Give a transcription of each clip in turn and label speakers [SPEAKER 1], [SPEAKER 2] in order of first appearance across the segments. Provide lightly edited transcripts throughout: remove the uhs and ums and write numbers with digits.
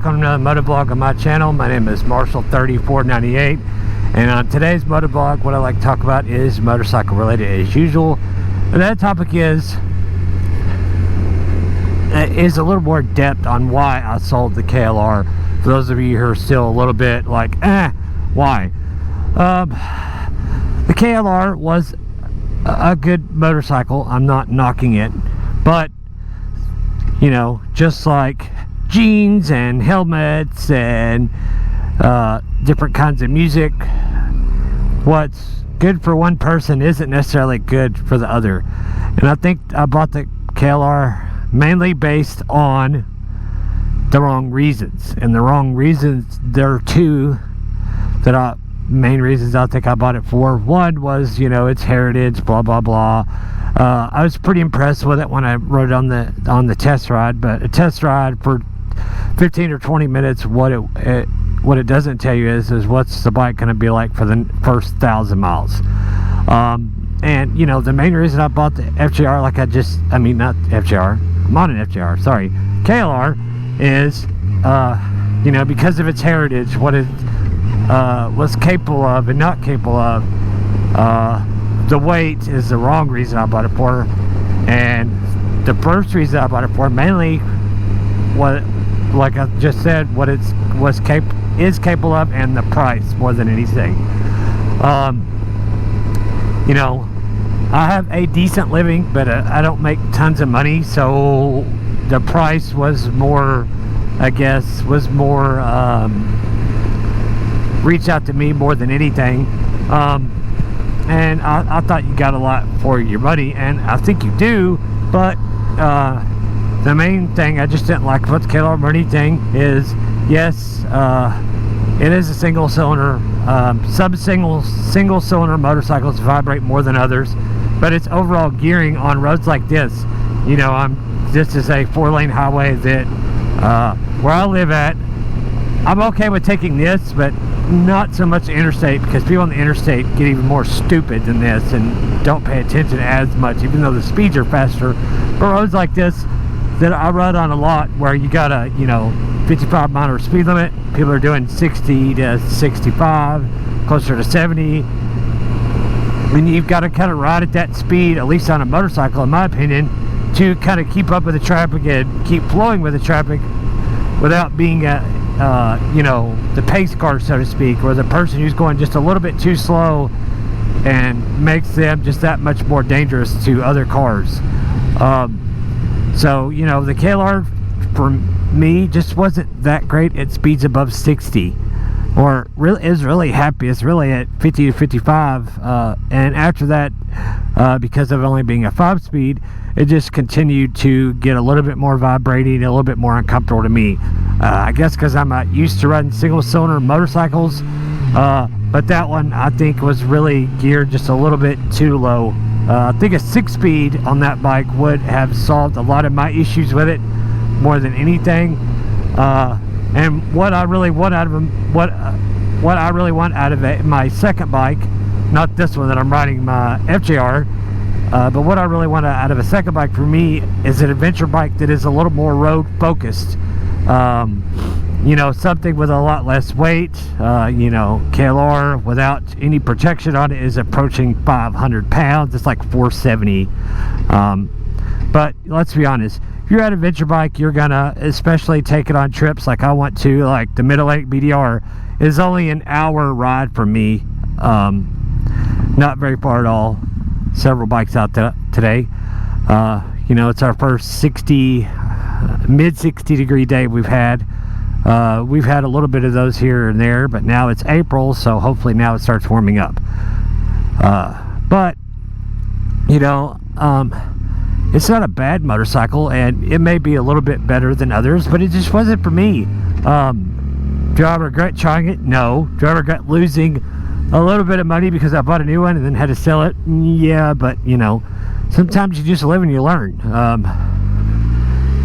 [SPEAKER 1] welcome to another motovlog on my channel. My name is Marshall3498, and on today's motovlog, what I like to talk about is motorcycle related as usual. And that topic is a little more depth on why I sold the KLR. For those of you who are still a little bit like, why? The KLR was a good motorcycle. I'm not knocking it, but you know, just like jeans and helmets and different kinds of music, what's good for one person isn't necessarily good for the other. And I think I bought the KLR mainly based on the wrong reasons. And the wrong reasons, there are two main reasons I think I bought it for. One was, you know, its heritage, blah blah blah. I was pretty impressed with it when I rode it on the test ride, but a test ride for 15 or 20 minutes, what it doesn't tell you is what's the bike going to be like for the first 1,000 miles. And you know, the main reason I bought the FJR, not FJR, I'm on an FJR, sorry, KLR, is you know, because of its heritage, what it was capable of and not capable of. The weight is the wrong reason I bought it for, and the first reason I bought it for mainly what, like I just said, what it is capable of, and the price more than anything. You know, I have a decent living, but I don't make tons of money, so the price was more, I guess, reach out to me more than anything. And I thought you got a lot for your money, and I think you do, but the main thing I just didn't like about the KLR or anything is, yes, it is a single cylinder, single cylinder motorcycles vibrate more than others, but its overall gearing on roads like this, you know, this is a 4-lane highway that where I live at, I'm okay with taking this, but not so much the interstate, because people on the interstate get even more stupid than this and don't pay attention as much, even though the speeds are faster. But roads like this that I ride on a lot, where you got a, you know, 55-mile speed limit, people are doing 60 to 65, closer to 70, and you've got to kind of ride at that speed, at least on a motorcycle, in my opinion, to kind of keep up with the traffic and keep flowing with the traffic without being you know, the pace car, so to speak, or the person who's going just a little bit too slow and makes them just that much more dangerous to other cars. So, you know, the KLR for me just wasn't that great at speeds above 60, or really is really happy. It's really at 50 to 55, and after that, because of only being a 5-speed, it just continued to get a little bit more vibrating, a little bit more uncomfortable to me. I guess because I'm not used to riding single-cylinder motorcycles, but that one I think was really geared just a little bit too low. I think a 6-speed on that bike would have solved a lot of my issues with it more than anything. And what I really want out of it, my second bike, not this one that I'm riding, my FJR. But what I really want out of a second bike for me is an adventure bike that is a little more road focused. You know, something with a lot less weight. You know, KLR without any protection on it is approaching 500 pounds. It's like 470. But let's be honest, if you're at an adventure bike, you're gonna, especially take it on trips like I want to, like the Middle Lake BDR is only an hour ride from me. Not very far at all. Several bikes out today. You know, it's our first mid 60 degree day we've had. We've had a little bit of those here and there, but now it's April, so hopefully now it starts warming up. But you know, it's not a bad motorcycle, and it may be a little bit better than others, but it just wasn't for me. Do I regret trying it? No. Do I regret losing a little bit of money because I bought a new one and then had to sell it? Yeah, but you know, sometimes you just live and you learn.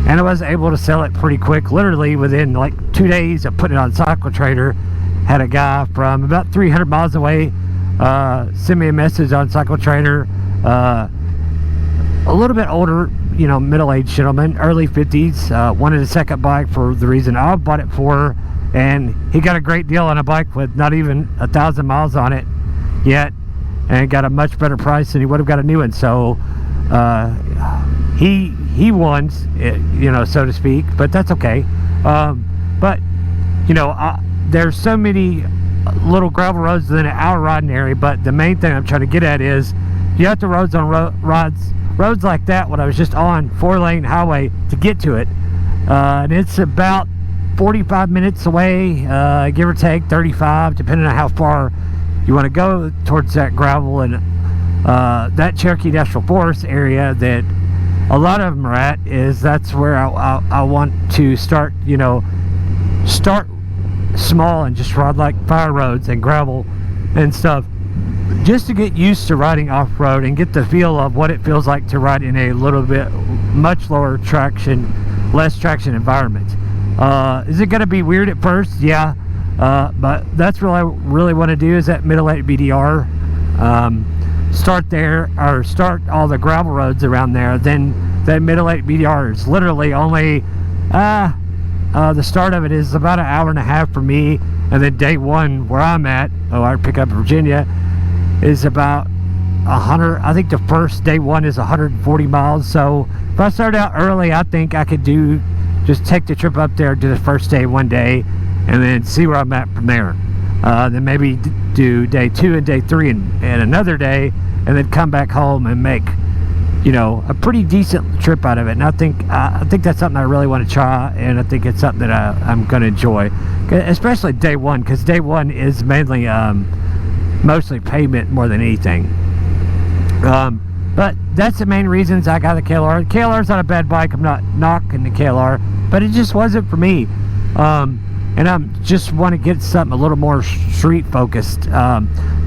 [SPEAKER 1] And I was able to sell it pretty quick, literally within like 2 days of putting it on Cycle Trader. Had a guy from about 300 miles away send me a message on Cycle Trader, a little bit older, middle-aged gentleman, early 50s, wanted a second bike for the reason I bought it for, and he got a great deal on a bike with not even 1,000 miles on it yet, and got a much better price than he would have got a new one. So he won, so to speak, but that's okay. But there's so many little gravel roads within an hour riding area, but the main thing I'm trying to get at is you have to roads like that, what I was just on, 4-lane highway to get to it, and it's about 45 minutes away, give or take 35, depending on how far you want to go towards that gravel and that Cherokee National Forest area that a lot of them are at. That's where I want to start small and just ride like fire roads and gravel and stuff, just to get used to riding off-road and get the feel of what it feels like to ride in a little bit much lower traction, less traction environment. Is it going to be weird at first? Yeah, but that's what I really want to do, is that middle 8 BDR. Start there, or start all the gravel roads around there. Then that middle 8 BDR is literally only the start of it is about an hour and a half for me, and then day one where I'm at, I pick up Virginia, is about 100. I think the first day one is 140 miles. So if I start out early, I think I could just take the trip up there, do the first day one day, and then see where I'm at from there. Then maybe do day 2 and day 3 and another day, and then come back home and make a pretty decent trip out of it. And I think that's something I really want to try, and I think it's something that I'm going to enjoy, especially day one, because day one is mainly mostly pavement more than anything. But that's the main reasons I got the KLR. The KLR's not a bad bike. I'm not knocking the KLR, but it just wasn't for me. And I just want to get something a little more street focused,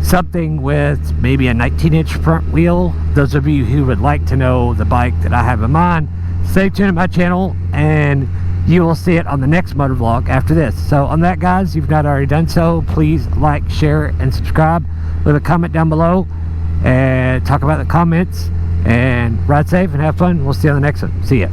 [SPEAKER 1] something with maybe a 19-inch front wheel. Those of you who would like to know the bike that I have in mind, stay tuned to my channel and you will see it on the next motor vlog after this. So on that, guys, if you've not already done so, please like, share, and subscribe. Leave a comment down below and talk about the comments, and ride safe and have fun. We'll see you on the next one. See ya.